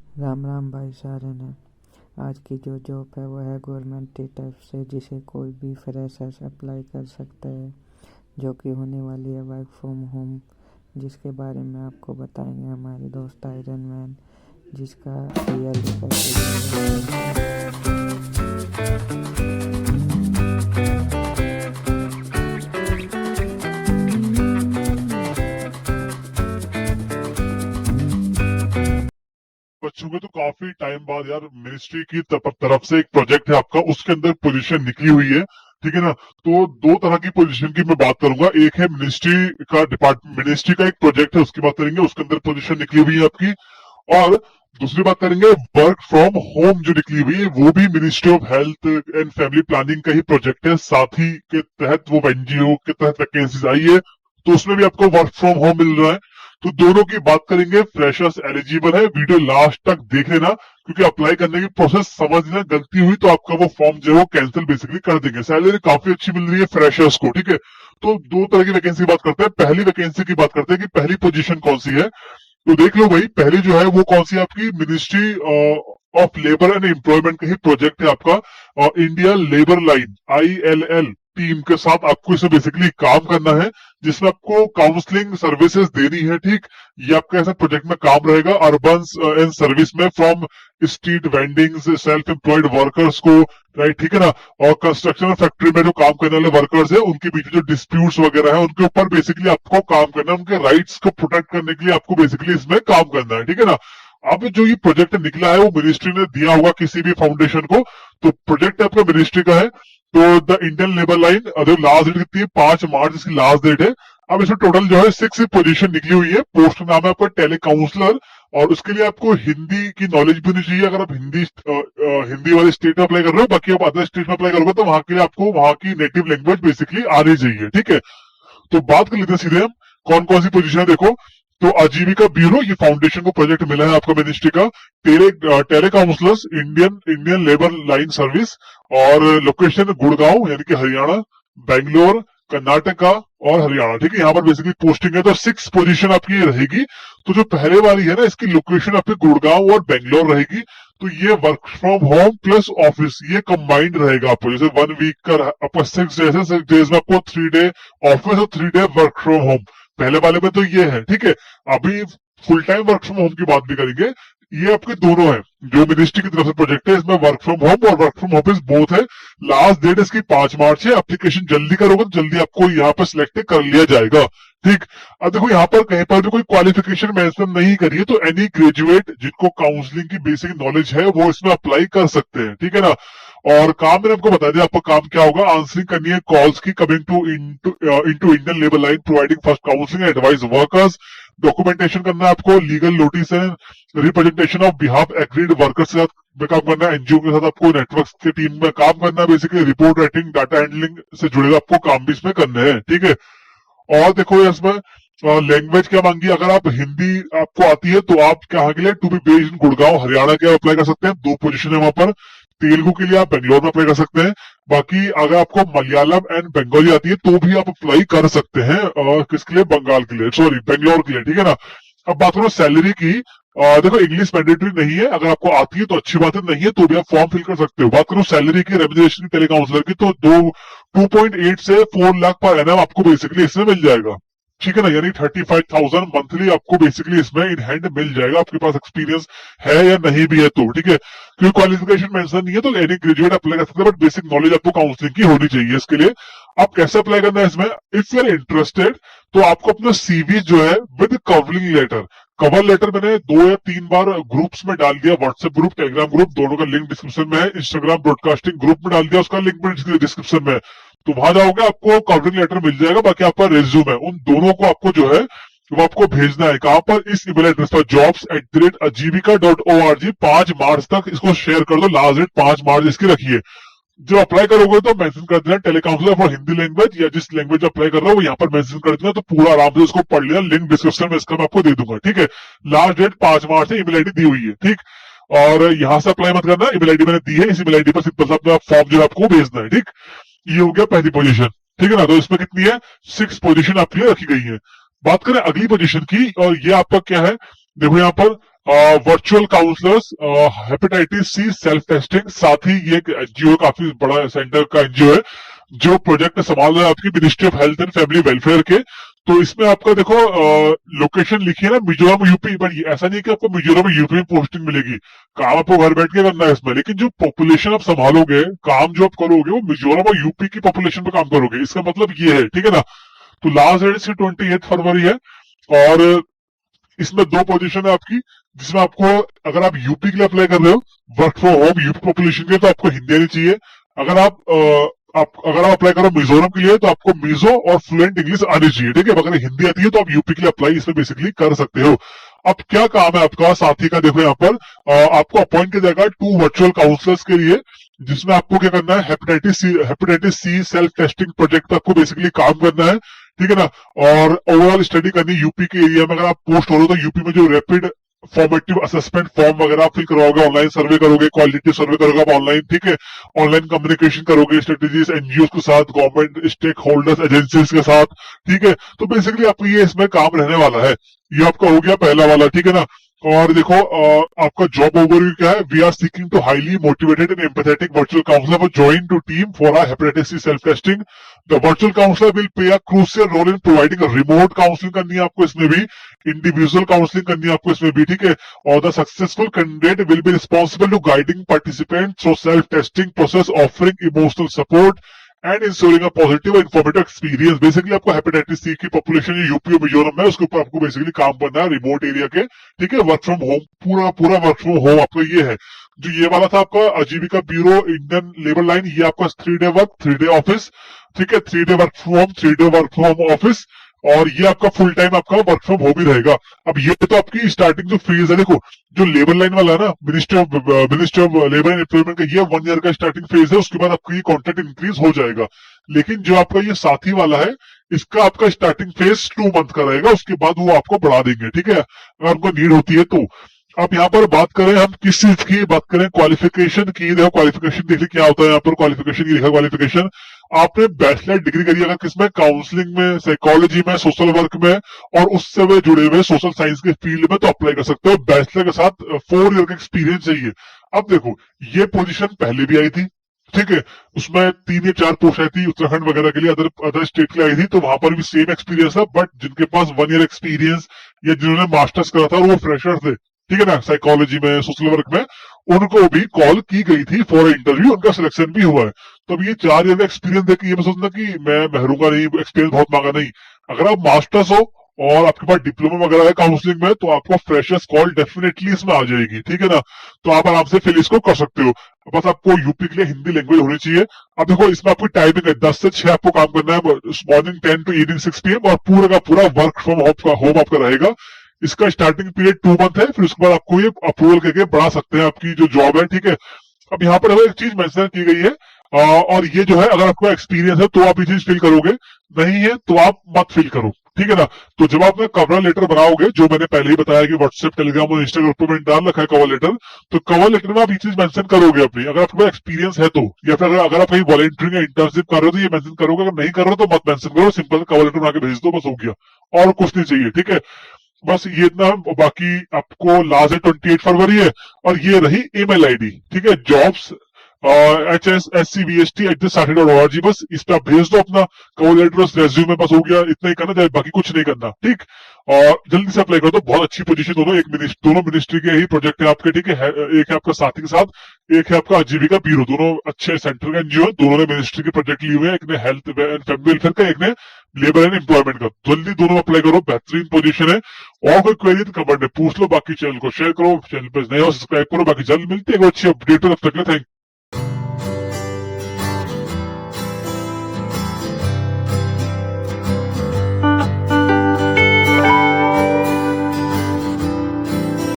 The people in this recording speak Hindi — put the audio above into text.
राम राम भाई सारे ने। आज की जो जॉब है वो है गवर्नमेंट की तरफ से, जिसे कोई भी फ्रेशर्स अप्लाई कर सकता है, जो कि होने वाली है वर्क फ्रॉम होम, जिसके बारे में आपको बताएंगे हमारे दोस्त आयरन मैन, जिसका ईयरली पैकेज बच्चों में तो काफी टाइम बाद यार मिनिस्ट्री की तरफ से एक प्रोजेक्ट है आपका, उसके अंदर पोजीशन निकली हुई है। ठीक है ना। तो दो तरह की पोजीशन की मैं बात करूंगा। एक है मिनिस्ट्री का एक प्रोजेक्ट है, उसकी बात करेंगे, उसके अंदर पोजीशन निकली हुई है आपकी। और दूसरी बात करेंगे वर्क फ्रॉम होम जो निकली हुई है, वो भी ministry of health and family planning का ही प्रोजेक्ट है। साथ ही के तहत वो एनजीओ के तहत वैकेंसीज आई है, तो उसमें भी आपको वर्क फ्रॉम होम मिल रहा है। तो दोनों की बात करेंगे। फ्रेशर्स एलिजिबल है, वीडियो लास्ट तक देख लेना, क्योंकि अप्लाई करने की प्रोसेस समझना, गलती हुई तो आपका वो फॉर्म जो है वो कैंसिल बेसिकली कर देंगे। सैलरी काफी अच्छी मिल रही है फ्रेशर्स को। ठीक है। तो दो तरह की वैकेंसी की बात करते हैं। पहली वैकेंसी की बात करते हैं कि पहली पोजीशन कौन सी है। तो देख लो भाई, पहली जो है वो कौन सी है आपकी, ministry of labour and employment का ही प्रोजेक्ट है आपका। India labour line ILL team के साथ आपको इसे बेसिकली काम करना है, जिसमें आपको काउंसलिंग सर्विसेज देनी है। ठीक। ये आपका ऐसा प्रोजेक्ट में काम रहेगा अर्बन एंड सर्विस में, from street vendings, self employed workers को, राइट। ठीक है ना। और कंस्ट्रक्शन फैक्ट्री में जो काम करने वाले वर्कर्स है, उनके बीच जो डिस्प्यूट्स वगैरह है, उनके ऊपर बेसिकली आपको काम करना है, उनके राइट्स को प्रोटेक्ट करने के लिए आपको बेसिकली इसमें काम करना है। ठीक है ना। अब जो ये प्रोजेक्ट निकला है वो मिनिस्ट्री ने दिया होगा किसी भी फाउंडेशन को। तो प्रोजेक्ट आपका मिनिस्ट्री का है। तो द इंडियन लेबर लाइन, अगर लास्ट डेट कितनी है, 5 मार्च इसकी लास्ट डेट है। अब इसमें टोटल जो है 6 पोजीशन निकली हुई है। पोस्ट का नाम है आपका टेली काउंसलर, और उसके लिए आपको हिंदी की नॉलेज भी होनी चाहिए। अगर आप हिंदी वाले स्टेट में अप्लाई कर रहे हो, बाकी आप अदर स्टेट में अप्लाई करोगे तो वहां के लिए आपको वहां की नेटिव लैंग्वेज बेसिकली आनी चाहिए। ठीक है। तो बात कर लेते हैं सीधे हम कौन कौन सी पोजीशन है। देखो, तो आजीविका ब्यूरो, ये फाउंडेशन को प्रोजेक्ट मिला है आपका मिनिस्ट्री का। Tele counsellors, Indian Indian labour line service, और लोकेशन गुड़गांव यानी कि हरियाणा, बेंगलोर, कर्नाटका और हरियाणा। ठीक है। यहाँ पर बेसिकली पोस्टिंग है, तो 6 पोजीशन आपकी ये रहेगी। तो जो पहले वाली है ना, इसकी लोकेशन आपकी गुड़गांव और बेंगलोर रहेगी। तो ये work from home plus office, ये कंबाइंड रहेगा आपको। जैसे 1 वीक का आपका 6 डेज है, 6 डेज में आपको 3 डे ऑफिस और 3 डे वर्क फ्रॉम होम। पहले वाले में तो ये है। ठीक है। अभी full time work from home की बात भी करेंगे। ये आपके दोनों है, जो मिनिस्ट्री की तरफ से प्रोजेक्ट है, इसमें वर्क फ्रॉम होम और वर्क फ्रॉम ऑफिस बोथ है। लास्ट डेट इसकी 5 मार्च है। एप्लीकेशन जल्दी करोगे तो जल्दी आपको यहाँ पर सिलेक्ट कर लिया जाएगा। ठीक। अब देखो, यहाँ पर कहीं पर भी कोई क्वालिफिकेशन मेंशन नहीं करी है, तो एनी ग्रेजुएट जिनको काउंसलिंग की बेसिक नॉलेज है वो इसमें अप्लाई कर सकते हैं। ठीक है ना। और काम मैंने आपको बता दिया, आपका काम क्या होगा। आंसरिंग करनी है कॉल्स की coming to into Indian labour line, providing first counselling and advice workers. Documentation करना है आपको, लीगल नोटिस है, representation of behalf aggrieved workers के साथ में काम करना है, एनजीओ के साथ आपको नेटवर्क की टीम में काम करना है। Basically report writing, data handling से जुड़े आपको काम भी इसमें करने हैं। ठीक है। और देखो इसमें लैंग्वेज क्या मांगी, अगर आप हिंदी आपको आती है तो आप कहाँ के लिए, to be based in Gurgaon Haryana के अप्लाई कर सकते हैं। 2 पोजीशन है वहां पर। तेलुगु के लिए आप बेंगलोर में अप्लाई कर सकते हैं। बाकी अगर आपको मलयालम एंड बंगाली आती है तो भी आप अप्लाई कर सकते हैं। और किसके लिए, बंगाल के लिए, सॉरी बेंगलोर के लिए। ठीक है ना। अब बात करो सैलरी की। देखो, इंग्लिश मैंडेटरी नहीं है, अगर आपको आती है तो अच्छी बात है, नहीं है तो भी आप फॉर्म फिल कर सकते हो। बात करो सैलरी की, रेम्यूनरेशन की टेली काउंसलर की, तो 2.8 से 4 लाख पर एनम आपको बेसिकली इसमें मिल जाएगा। ठीक है ना। यानी 35,000 मंथली आपको बेसिकली इसमें इन हैंड मिल जाएगा, आपके पास एक्सपीरियंस है या नहीं भी है तो। ठीक है। क्योंकि क्वालिफिकेशन मेंशन नहीं है तो एनी ग्रेजुएट अप्लाई कर सकते हैं, बट बेसिक नॉलेज आपको काउंसलिंग की होनी चाहिए इसके लिए। आप कैसे अप्लाई करना है इसमें, इफ यू आर इंटरेस्टेड तो आपको अपना सीवी जो है with covering letter, cover letter मैंने 2 या 3 बार ग्रुप्स में डाल दिया, व्हाट्सएप ग्रुप, टेलीग्राम ग्रुप, दोनों का लिंक डिस्क्रिप्शन में है। इंस्टाग्राम ब्रॉडकास्टिंग ग्रुप में डाल दिया, उसका लिंक भी डिस्क्रिप्शन में है। तो वहां जाओगे आपको कवरिंग लेटर मिल जाएगा। बाकी आपका रिज्यूम है, उन दोनों को आपको जो है वो आपको भेजना है। कहां पर, इस ईमेल एड्रेस पर, jobs@ajivika.org। 5 मार्च तक इसको शेयर कर दो, लास्ट डेट 5 मार्च इसकी रखिए। जो अप्लाई करोगे तो मेंशन कर देना टेलीकाउंसलर फॉर हिंदी लैंग्वेज, या जिस लैंग्वेज अप्लाई कर रहा हो वो यहाँ पर मेंशन कर देना, तो पूरा आराम से उसको पढ़ लेना। लिंक डिस्क्रिप्शन में इसका मैं आपको दे दूंगा। ठीक है। लास्ट डेट 5 मार्च है, ईमेल आईडी दी हुई है। ठीक। और यहां से अप्लाई मत करना, ईमेल आईडी मैंने दी है, इस ईमेल आईडी पर सिंपल सा अपना फॉर्म जो है आपको भेजना है। ठीक। ये हो गया पहली पोजीशन। ठीक है ना। तो इसमें कितनी है, 6 पोजीशन आपके लिए रखी गई है। बात करें अगली पोजीशन की, और ये आपका क्या है, देखो यहाँ पर virtual counsellors, hepatitis C self testing. साथ ही ये एक एनजीओ, काफी बड़ा सेंटर का एनजीओ है जो प्रोजेक्ट संभाल रहा है आपकी ministry of health and family welfare के। तो इसमें आपका देखो लोकेशन लिखी है ना मिजोरम यूपी, बट ऐसा नहीं कि आपको मिजोरम यूपी में पोस्टिंग मिलेगी। काम आपको घर बैठ के करना है इसमें, लेकिन जो पॉपुलेशन आप संभालोगे, काम जो आप करोगे वो मिजोरम और यूपी की पॉपुलेशन पे काम करोगे। इसका मतलब ये है, ठीक है ना। तो लास्ट डेट इसकी 28 फरवरी है। और इसमें दो पोजीशन है आपकी, जिसमें आपको, अगर आप यूपी के लिए अप्लाई कर रहे हो work from home UP population के, तो आपको हिंदी आनी चाहिए। अगर आप अप्लाई करो मिजोरम के लिए, तो आपको मिजो और फ्लुएंट इंग्लिश आनी चाहिए, ठीक है। अगर हिंदी आती है तो आप यूपी के लिए अप्लाई इसमें बेसिकली कर सकते हो। अब क्या काम है आपका साथी का, देखो यहाँ पर आपको अपॉइंट किया जाएगा 2 वर्चुअल काउंसलर्स के लिए, जिसमें आपको क्या करना है, hepatitis C self testing project पे आपको बेसिकली काम करना है, ठीक है ना। और ओवरऑल स्टडी करनी यूपी के एरिया में। अगर आप पोस्ट हो रहे हो तो यूपी में जो रैपिड फॉर्मेटिव असेसमेंट फॉर्म वगैरह आप फिल करवाओगे, ऑनलाइन सर्वे करोगे, क्वालिटी सर्वे करोगे आप ऑनलाइन, ठीक है। ऑनलाइन कम्युनिकेशन करोगे स्ट्रेटेजीज एनजीओ के साथ, गवर्नमेंट स्टेक होल्डर्स एजेंसीज के साथ, ठीक है। तो बेसिकली आपको ये इसमें काम रहने वाला है। ये आपका हो गया पहला वाला, ठीक है ना। और देखो आपका जॉब ओवरव्यू क्या है, we are seeking to highly motivated and empathetic virtual counsellor for join to team for our hepatitis C self testing. The virtual counsellor will play a crucial role in providing remote counselling करनी है आपको इसमें भी, इंडिविजुअल काउंसलिंग करनी है आपको इसमें भी, ठीक है। और the successful candidate will be responsible to guiding participant through self testing process, offering emotional support and ensuring a positive informative experience. Basically आपको हेपेटाइटिस सी की पॉपुलेशन यूपी और मिजोरम में, उसके ऊपर आपको बेसिकली काम करना है रिमोट एरिया के, ठीक है। वर्क फ्रॉम होम, पूरा पूरा वर्क फ्रॉम होम आपका ये है। जो ये वाला था आपका आजीविका ब्यूरो इंडियन लेबर लाइन, ये आपका 3 डे वर्क 3 डे ऑफिस, ठीक है। 3 day work from home 3 day work from office. और ये आपका फुल टाइम आपका वर्क फ्रॉम होम ही रहेगा। अब ये तो आपकी स्टार्टिंग जो फेज है, देखो जो लेबर लाइन वाला है ना, ministry of labour and employment का, ये 1 ईयर का स्टार्टिंग फेज है। उसके बाद आपका ये कॉन्ट्रैक्ट इंक्रीज हो जाएगा। लेकिन जो आपका ये साथी वाला है, इसका आपका स्टार्टिंग फेज 2 मंथ का रहेगा, उसके बाद वो आपको बढ़ा देंगे, ठीक है, अगर उनको नीड होती है तो। अब यहाँ पर बात करें हम किस चीज की बात करें, क्वालिफिकेशन की। देखो क्वालिफिकेशन देखिए क्या होता है यहाँ पर, क्वालिफिकेशन की लिखा, क्वालिफिकेशन आपने बैचलर डिग्री करी अगर किसमें, काउंसलिंग में, साइकोलॉजी में, सोशल वर्क में, और उससे वे जुड़े हुए सोशल साइंस के फील्ड में, तो अप्लाई कर सकते हो। बैचलर के साथ 4 ईयर का एक्सपीरियंस चाहिए। अब देखो ये पोजीशन पहले भी आई थी, ठीक है। उसमें 3 या 4 पोस्ट आई थी उत्तराखंड वगैरह के लिए, अदर स्टेट के लिए आई थी, तो वहां पर भी सेम एक्सपीरियंस था। बट जिनके पास 1 ईयर एक्सपीरियंस या जिन्होंने मास्टर्स करा था और वो फ्रेशर थे, ठीक है ना, साइकोलॉजी में, सोशल वर्क में, उनको भी कॉल की गई थी फॉर इंटरव्यू, उनका सिलेक्शन भी हुआ है। तो अब ये 4 ईयर का एक्सपीरियंस देख के ये मैं सोचना कि मैं बहरूंगा नहीं, एक्सपीरियंस बहुत मांगा नहीं। अगर आप मास्टर्स हो और आपके पास डिप्लोमा वगैरह है काउंसलिंग में, तो आपको फ्रेशर्स कॉल डेफिनेटली इसमें आ जाएगी, ठीक है ना। तो आप आराम से फिर इसको कर सकते हो। बस आपको यूपी के लिए हिंदी लैंग्वेज होनी चाहिए। अब देखो इसमें आपकी टाइमिंग है 10 से 6 आपको काम करना है, मॉर्निंग 10 टू इवनिंग 6 PM, और पूरा का पूरा वर्क फ्रॉम होम आपका रहेगा। इसका स्टार्टिंग पीरियड 2 मंथ है, फिर उसके बाद आपको ये अप्रूवल करके बढ़ा सकते हैं आपकी जो जॉब है, ठीक है। अब यहाँ पर एक चीज मेंशन की गई है, और ये जो है अगर आपको एक्सपीरियंस है तो आप ये चीज फिल करोगे, नहीं है तो आप मत फिल करो, ठीक है ना। तो जब आप कवर लेटर बनाओगे, जो मैंने पहले ही बताया कि व्हाट्सएप, टेलीग्राम और इंस्टाग्राम पर मैंने डाल रखा है कवर लेटर, तो कवर लेटर में आप ये चीज मेंशन करोगे अपनी, अगर आपके पास एक्सपीरियंस है तो, या फिर अगर आप कहीं वॉलंटियरिंग या इंटर्नशिप कर रहे हो तो ये मेंशन करोगे, अगर नहीं कर रहे हो तो मत मेंशन करो, सिंपल कवर लेटर बना के भेज दो, बस हो गया, और कुछ नहीं चाहिए, ठीक है। बस ये इतना। बाकी आपको लास्ट है 28 फरवरी है, और ये रही ईमेल आईडी, ठीक है, jobs HSSCVST@started.org। बस इस पे आप भेज दो अपना कवर लेटर, रेज्यूमे, बस हो गया, इतना ही करना चाहिए, बाकी कुछ नहीं करना, ठीक। और जल्दी से अप्लाई कर दो, बहुत अच्छी पोजीशन, दोनों मिनिस्ट्री के ही प्रोजेक्ट है आपके, ठीक है। एक है आपका साथी के साथ, एक है आपका आजीविका ब्यूरो, दोनों अच्छे सेंटर का एनजीओ है, दोनों ने मिनिस्ट्री के प्रोजेक्ट लिए हुए हैं, एक ने हेल्थ एंड फैमिली वेलफेयर का, एक ने लेबर एंड एम्प्लॉयमेंट का। जल्दी दोनों अप्लाई करो, बेहतरीन पोजीशन है। और कोई क्वेरी तो कमेंट में पूछ लो, बाकी चैनल को शेयर करो, चैनल पर नए हो सब्सक्राइब करो। बाकी जल्द मिलते हैं अच्छी अपडेट, तब तक के लिए थैंक